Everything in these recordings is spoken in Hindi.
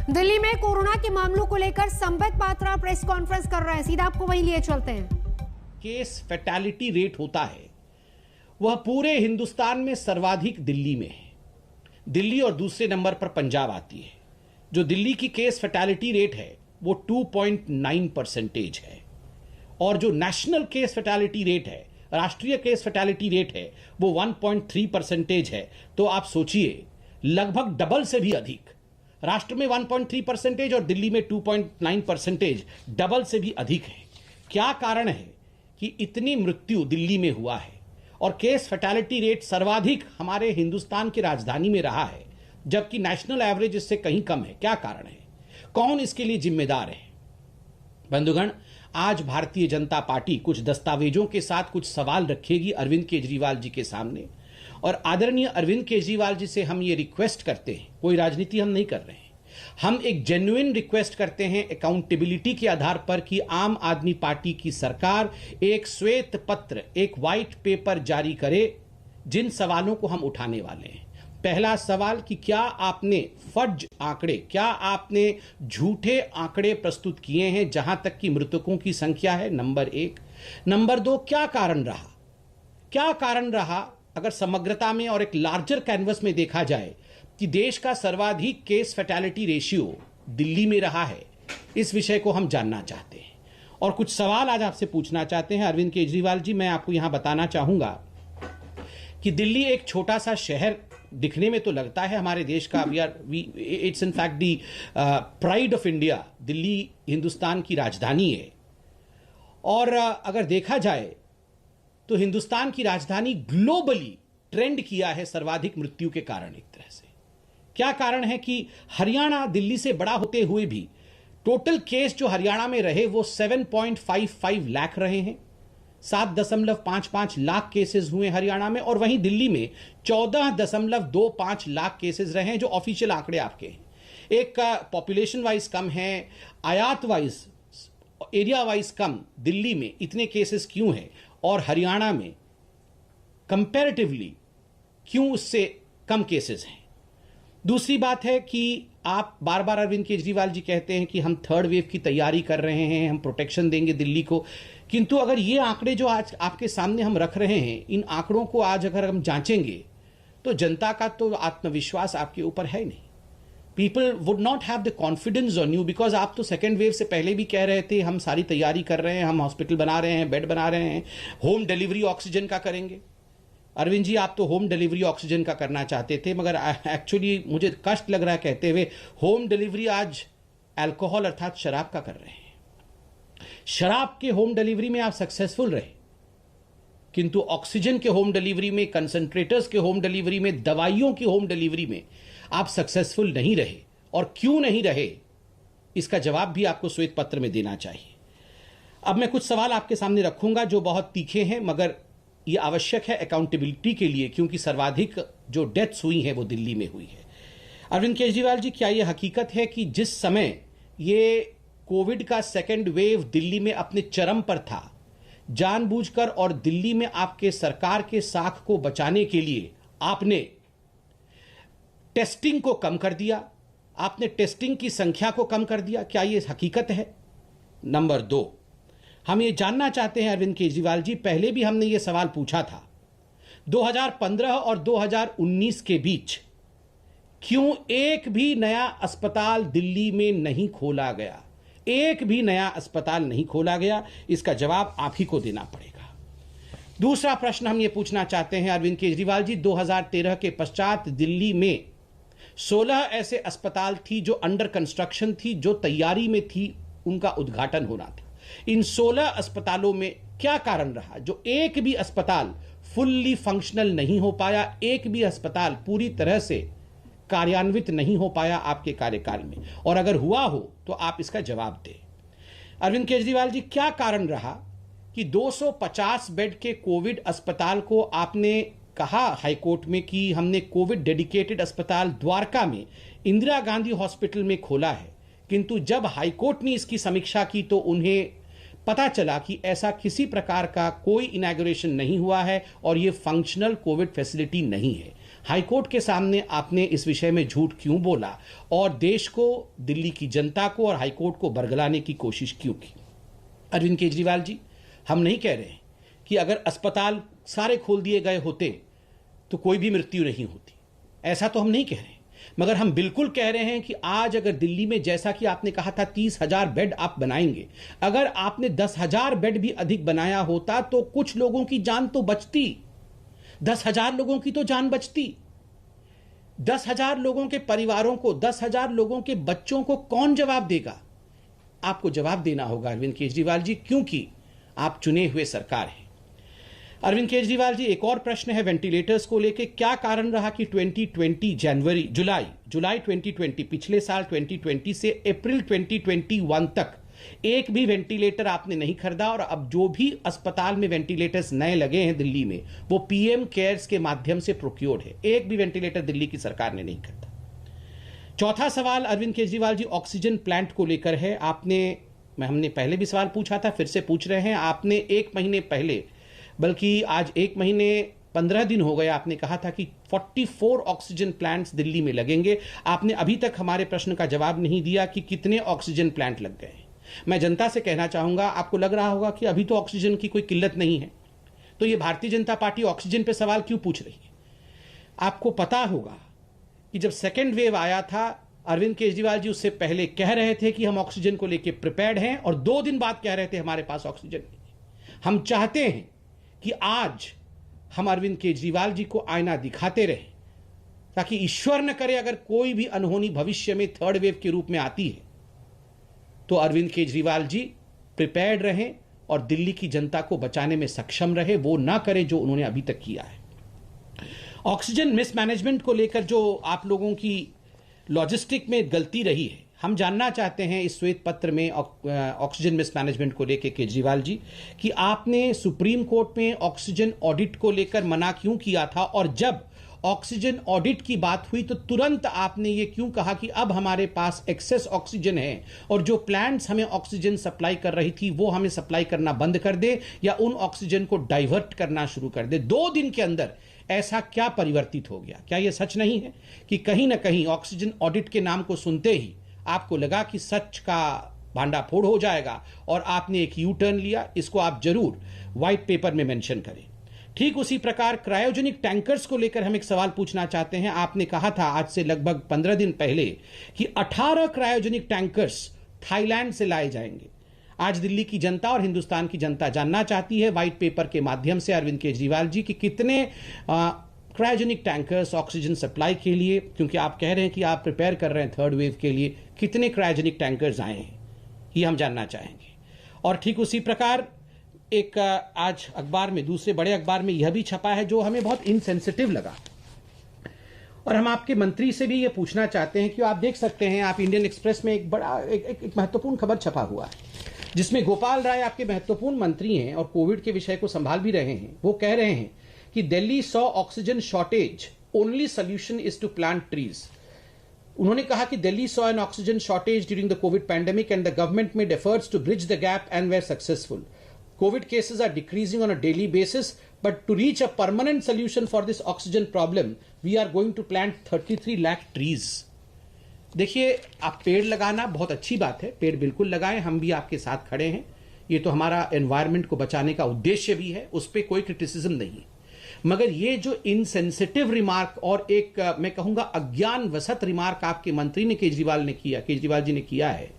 दिल्ली में कोरोना के मामलों को लेकर संबित पात्रा प्रेस कॉन्फ्रेंस कर रहे हैं। सीधा आपको वहीं लिए चलते हैं। केस फैटेलिटी रेट होता है वह पूरे हिंदुस्तान में सर्वाधिक दिल्ली में है। दिल्ली और दूसरे नंबर पर पंजाब आती है। जो दिल्ली की केस फैटेलिटी रेट है वो 2.9% है और जो नेशनल केस फैटेलिटी रेट है, राष्ट्रीय केस फैटेलिटी रेट है, वो 1.3% है। तो आप सोचिए, लगभग डबल से भी अधिक। राष्ट्र में 1.3% और दिल्ली में 2.9%, डबल से भी अधिक है। क्या कारण है कि इतनी मृत्यु दिल्ली में हुआ है और केस फैटेलिटी रेट सर्वाधिक हमारे हिंदुस्तान की राजधानी में रहा है, जबकि नेशनल एवरेज इससे कहीं कम है? क्या कारण है? कौन इसके लिए जिम्मेदार है? बंधुगण, आज भारतीय जनता पार्टी कुछ दस्तावेजों के साथ कुछ सवाल रखेगी अरविंद केजरीवाल जी के सामने। और आदरणीय अरविंद केजरीवाल जी से हम ये रिक्वेस्ट करते हैं, कोई राजनीति हम नहीं कर रहे हैं, हम एक जेन्युइन रिक्वेस्ट करते हैं अकाउंटेबिलिटी के आधार पर कि आम आदमी पार्टी की सरकार एक श्वेत पत्र, एक व्हाइट पेपर जारी करे जिन सवालों को हम उठाने वाले हैं। पहला सवाल कि क्या आपने फर्ज आंकड़े, क्या आपने झूठे आंकड़े प्रस्तुत किए हैं जहां तक कि मृतकों की संख्या है? नंबर 1। नंबर 2, क्या कारण रहा? क्या कारण रहा अगर समग्रता में और एक लार्जर कैनवस में देखा जाए कि देश का सर्वाधिक केस फैटेलिटी रेशियो दिल्ली में रहा है? इस विषय को हम जानना चाहते हैं और कुछ सवाल आज आपसे पूछना चाहते हैं। अरविंद केजरीवाल जी, मैं आपको यहां बताना चाहूंगा कि दिल्ली एक छोटा सा शहर दिखने में तो लगता है हमारे देश का, it's in fact the pride of India. Delhi Hindustan की राजधानी है और अगर देखा जाए तो हिंदुस्तान की राजधानी ग्लोबली ट्रेंड किया है सर्वाधिक मृत्यु के कारण। एक तरह से क्या कारण है कि हरियाणा दिल्ली से बड़ा होते हुए भी टोटल केस जो हरियाणा में रहे वो 7.55 लाख रहे हैं। 7.55 लाख केसेस हुए हरियाणा में और वहीं दिल्ली में 14.25 लाख केसेस रहे हैं, जो ऑफिशियल आंकड़े आपके हैं। एक पॉपुलेशन वाइज कम है, आयात वाइज, एरिया वाइज कम दिल्ली में इतने केसेस क्यों हैं और हरियाणा में कंपैरेटिवली क्यों उससे कम केसेस हैं? दूसरी बात है कि आप बार बार अरविंद केजरीवाल जी कहते हैं कि हम थर्ड वेव की तैयारी कर रहे हैं, हम प्रोटेक्शन देंगे दिल्ली को, किंतु अगर ये आंकड़े जो आज आपके सामने हम रख रहे हैं, इन आंकड़ों को आज अगर हम जांचेंगे तो जनता का तो आत्मविश्वास आपके ऊपर है नहीं। People would not have the confidence on you, because आप तो सेकेंड वेव से पहले भी कह रहे थे हम सारी तैयारी कर रहे हैं, हम हॉस्पिटल बना रहे हैं, बेड बना रहे हैं, होम डिलीवरी ऑक्सीजन का करेंगे। अरविंद जी, आप तो होम डिलीवरी ऑक्सीजन का करना चाहते थे, मगर एक्चुअली मुझे कष्ट लग रहा है कहते हुए, होम डिलीवरी आज अल्कोहल अर्थात शराब का कर रहे हैं। शराब के होम डिलीवरी में आप सक्सेसफुल रहे, किंतु ऑक्सीजन के होम डिलीवरी में, कंसंट्रेटर्स के होम डिलीवरी में, दवाइयों की होम डिलीवरी में आप सक्सेसफुल नहीं रहे। और क्यों नहीं रहे, इसका जवाब भी आपको श्वेत पत्र में देना चाहिए। अब मैं कुछ सवाल आपके सामने रखूंगा जो बहुत तीखे हैं, मगर यह आवश्यक है अकाउंटेबिलिटी के लिए, क्योंकि सर्वाधिक जो डेथ्स हुई हैं वो दिल्ली में हुई है। अरविंद केजरीवाल जी, क्या यह हकीकत है कि जिस समय ये कोविड का सेकेंड वेव दिल्ली में अपने चरम पर था, जानबूझकर और दिल्ली में आपके सरकार के साख को बचाने के लिए आपने टेस्टिंग को कम कर दिया, आपने टेस्टिंग की संख्या को कम कर दिया? क्या यह हकीकत है? नंबर 2, हम ये जानना चाहते हैं अरविंद केजरीवाल जी, पहले भी हमने ये सवाल पूछा था, 2015 और 2019 के बीच क्यों एक भी नया अस्पताल दिल्ली में नहीं खोला गया? एक भी नया अस्पताल नहीं खोला गया। इसका जवाब आप ही को देना पड़ेगा। दूसरा प्रश्न हम ये पूछना चाहते हैं अरविंद केजरीवाल जी, 2013 के पश्चात दिल्ली में 16 ऐसे अस्पताल थी जो अंडर कंस्ट्रक्शन थी, जो तैयारी में थी, उनका उद्घाटन होना था। इन 16 अस्पतालों में क्या कारण रहा जो एक भी अस्पताल फुल्ली फंक्शनल नहीं हो पाया, एक भी अस्पताल पूरी तरह से कार्यान्वित नहीं हो पाया आपके कार्यकाल में? और अगर हुआ हो तो आप इसका जवाब दें। अरविंद केजरीवाल जी, क्या कारण रहा कि 250 बेड के कोविड अस्पताल को आपने कहा हाईकोर्ट में कि हमने कोविड डेडिकेटेड अस्पताल द्वारका में इंदिरा गांधी हॉस्पिटल में खोला है, किंतु जब हाईकोर्ट ने इसकी समीक्षा की तो उन्हें पता चला कि ऐसा किसी प्रकार का कोई इनॉग्रेशन नहीं हुआ है और यह फंक्शनल कोविड फैसिलिटी नहीं है। हाईकोर्ट के सामने आपने इस विषय में झूठ क्यों बोला और देश को, दिल्ली की जनता को और हाईकोर्ट को बरगलाने की कोशिश क्यों की? अरविंद केजरीवाल जी, हम नहीं कह रहे कि अगर अस्पताल सारे खोल दिए गए होते तो कोई भी मृत्यु नहीं होती, ऐसा तो हम नहीं कह रहे, मगर हम बिल्कुल कह रहे हैं कि आज अगर दिल्ली में, जैसा कि आपने कहा था 30,000 बेड आप बनाएंगे, अगर आपने 10,000 बेड भी अधिक बनाया होता तो कुछ लोगों की जान तो बचती, 10,000 लोगों की तो जान बचती। 10,000 लोगों के परिवारों को, 10,000 लोगों के बच्चों को कौन जवाब देगा? आपको जवाब देना होगा अरविंद केजरीवाल जी, क्योंकि आप चुने हुए सरकार हैं। अरविंद केजरीवाल जी, एक और प्रश्न है वेंटिलेटर्स को लेकर। क्या कारण रहा कि 2020 जुलाई 2020, पिछले साल 2020 से अप्रैल 2021 तक एक भी वेंटिलेटर आपने नहीं खरीदा, और अब जो भी अस्पताल में वेंटिलेटर्स नए लगे हैं दिल्ली में, वो पीएम केयर्स के माध्यम से प्रोक्योर्ड है। एक भी वेंटिलेटर दिल्ली की सरकार ने नहीं खरीदा। चौथा सवाल अरविंद केजरीवाल जी ऑक्सीजन प्लांट को लेकर है। हमने पहले भी सवाल पूछा था, फिर से पूछ रहे हैं। आपने एक महीने पहले, बल्कि आज 1 महीने 15 दिन हो गए, आपने कहा था कि 44 ऑक्सीजन प्लांट्स दिल्ली में लगेंगे। आपने अभी तक हमारे प्रश्न का जवाब नहीं दिया कि कितने ऑक्सीजन प्लांट लग गए। मैं जनता से कहना चाहूंगा, आपको लग रहा होगा कि अभी तो ऑक्सीजन की कोई किल्लत नहीं है, तो ये भारतीय जनता पार्टी ऑक्सीजन पे सवाल क्यों पूछ रही है? आपको पता होगा कि जब सेकेंड वेव आया था, अरविंद केजरीवाल जी उससे पहले कह रहे थे कि हम ऑक्सीजन को लेकर प्रिपेयर्ड हैं, और 2 दिन बाद कह रहे थे हमारे पास ऑक्सीजन नहीं है। हम चाहते हैं कि आज हम अरविंद केजरीवाल जी को आईना दिखाते रहें, ताकि ईश्वर न करे अगर कोई भी अनहोनी भविष्य में थर्ड वेव के रूप में आती है, तो अरविंद केजरीवाल जी प्रिपेयर्ड रहें और दिल्ली की जनता को बचाने में सक्षम रहे, वो ना करे जो उन्होंने अभी तक किया है। ऑक्सीजन मिसमैनेजमेंट को लेकर जो आप लोगों की लॉजिस्टिक में गलती रही है, हम जानना चाहते हैं इस श्वेत पत्र में ऑक्सीजन मिसमैनेजमेंट को लेकर केजरीवाल जी, कि आपने सुप्रीम कोर्ट में ऑक्सीजन ऑडिट को लेकर मना क्यों किया था, और जब ऑक्सीजन ऑडिट की बात हुई तो तुरंत आपने ये क्यों कहा कि अब हमारे पास एक्सेस ऑक्सीजन है और जो प्लांट्स हमें ऑक्सीजन सप्लाई कर रही थी वो हमें सप्लाई करना बंद कर दे या उन ऑक्सीजन को डाइवर्ट करना शुरू कर दे। 2 दिन के अंदर ऐसा क्या परिवर्तित हो गया? क्या यह सच नहीं है कि कहीं ना कहीं ऑक्सीजन ऑडिट के नाम को सुनते ही आपको लगा कि सच का भांडाफोड़ हो जाएगा और आपने एक यू टर्न लिया? इसको आप जरूर व्हाइट पेपर में मेंशन करें। ठीक उसी प्रकार क्रायोजेनिक टैंकर्स को लेकर हम एक सवाल पूछना चाहते हैं। आपने कहा था आज से लगभग 15 दिन पहले कि 18 क्रायोजेनिक टैंकर्स थाईलैंड से लाए जाएंगे। आज दिल्ली की जनता और हिंदुस्तान की जनता जानना चाहती है व्हाइट पेपर के माध्यम से अरविंद केजरीवाल जी कि कितने क्रायोजेनिक टैंकर्स ऑक्सीजन सप्लाई के लिए, क्योंकि आप कह रहे हैं कि आप प्रिपेयर कर रहे हैं थर्ड वेव के लिए, कितने क्रायोजेनिक टैंकर्स आए हैं, ये हम जानना चाहेंगे। और ठीक उसी प्रकार एक आज अखबार में, दूसरे बड़े अखबार में यह भी छपा है जो हमें बहुत इनसेंसिटिव लगा, और हम आपके मंत्री से भी यह पूछना चाहते हैं कि आप देख सकते हैं, आप इंडियन एक्सप्रेस में एक बड़ा एक महत्वपूर्ण खबर छपा हुआ है जिसमें गोपाल राय आपके महत्वपूर्ण मंत्री हैं और कोविड के विषय को संभाल भी रहे हैं। वो कह रहे हैं कि Delhi saw oxygen shortage, only solution is to plant trees. उन्होंने कहा कि Delhi saw an oxygen shortage during the COVID pandemic and the government made efforts to bridge the gap and were successful. COVID cases are decreasing on a daily basis, but to reach a permanent solution for this oxygen problem, we are going to plant 33 lakh trees. देखिए, आप पेड़ लगाना बहुत अच्छी बात है, पेड़ बिल्कुल लगाएं, हम भी आपके साथ खड़े हैं। ये तो हमारा एनवायरनमेंट को बचाने का उद्देश्य भी है, उस पर कोई क्रिटिसिज्म नहीं। मगर ये जो इनसेंसिटिव रिमार्क और एक मैं कहूंगा अज्ञान वसत रिमार्क आपके मंत्री ने केजरीवाल जी ने किया है।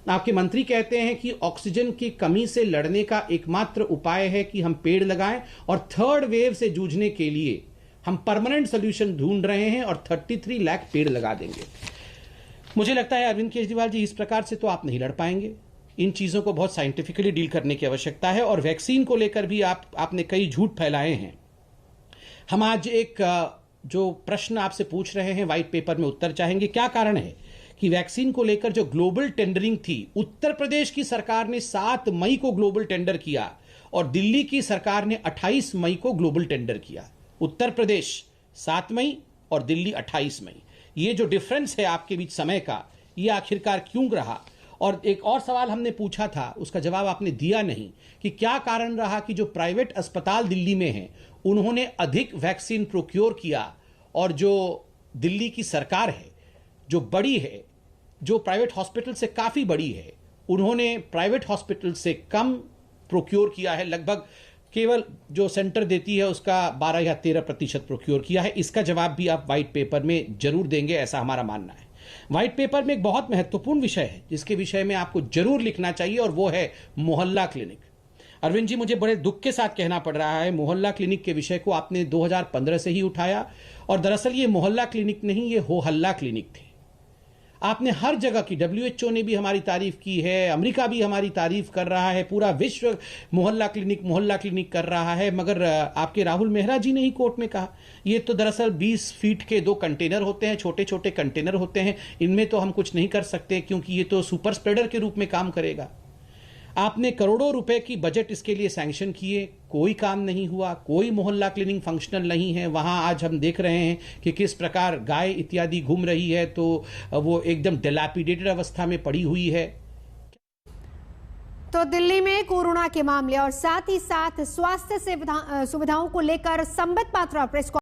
आपके मंत्री कहते हैं कि ऑक्सीजन की कमी से लड़ने का एकमात्र उपाय है कि हम पेड़ लगाएं और थर्ड वेव से जूझने के लिए हम परमानेंट सोल्यूशन ढूंढ रहे हैं और 33 लाख पेड़ लगा देंगे। मुझे लगता है अरविंद केजरीवाल जी, इस प्रकार से तो आप नहीं लड़ पाएंगे। इन चीजों को बहुत साइंटिफिकली डील करने की आवश्यकता है। और वैक्सीन को लेकर भी आपने कई झूठ फैलाए हैं। हम आज एक जो प्रश्न आपसे पूछ रहे हैं व्हाइट पेपर में उत्तर चाहेंगे। क्या कारण है कि वैक्सीन को लेकर जो ग्लोबल टेंडरिंग थी, उत्तर प्रदेश की सरकार ने 7 मई को ग्लोबल टेंडर किया और दिल्ली की सरकार ने 28 मई को ग्लोबल टेंडर किया। उत्तर प्रदेश 7 मई और दिल्ली 28 मई। ये जो डिफरेंस है आपके बीच समय का, ये आखिरकार क्यों रहा? और एक और सवाल हमने पूछा था, उसका जवाब आपने दिया नहीं कि क्या कारण रहा कि जो प्राइवेट अस्पताल दिल्ली में हैं उन्होंने अधिक वैक्सीन प्रोक्योर किया और जो दिल्ली की सरकार है, जो बड़ी है, जो प्राइवेट हॉस्पिटल से काफ़ी बड़ी है, उन्होंने प्राइवेट हॉस्पिटल से कम प्रोक्योर किया है। लगभग केवल जो सेंटर देती है उसका 12 या 13% प्रोक्योर किया है। इसका जवाब भी आप व्हाइट पेपर में जरूर देंगे, ऐसा हमारा मानना है। व्हाइट पेपर में एक बहुत महत्वपूर्ण विषय है जिसके विषय में आपको जरूर लिखना चाहिए, और वो है मोहल्ला क्लिनिक। अरविंद जी, मुझे बड़े दुख के साथ कहना पड़ रहा है, मोहल्ला क्लिनिक के विषय को आपने 2015 से ही उठाया, और दरअसल ये मोहल्ला क्लिनिक नहीं, ये हो हल्ला क्लिनिक थे। आपने हर जगह की, WHO ने भी हमारी तारीफ की है, अमेरिका भी हमारी तारीफ कर रहा है, पूरा विश्व मोहल्ला क्लिनिक कर रहा है, मगर आपके राहुल मेहरा जी ने ही कोर्ट में कहा ये तो दरअसल 20 फीट के 2 कंटेनर होते हैं, छोटे छोटे कंटेनर होते हैं, इनमें तो हम कुछ नहीं कर सकते क्योंकि ये तो सुपर स्प्रेडर के रूप में काम करेगा। आपने करोड़ों रुपए की बजट इसके लिए सैंक्शन किए, कोई काम नहीं हुआ, कोई मोहल्ला क्लिनिक फंक्शनल नहीं है। वहां आज हम देख रहे हैं कि किस प्रकार गाय इत्यादि घूम रही है, तो वो एकदम डिलैपिडेटेड अवस्था में पड़ी हुई है। तो दिल्ली में कोरोना के मामले और साथ ही साथ स्वास्थ्य सुविधाओं को लेकर संबित पात्रा प्रेस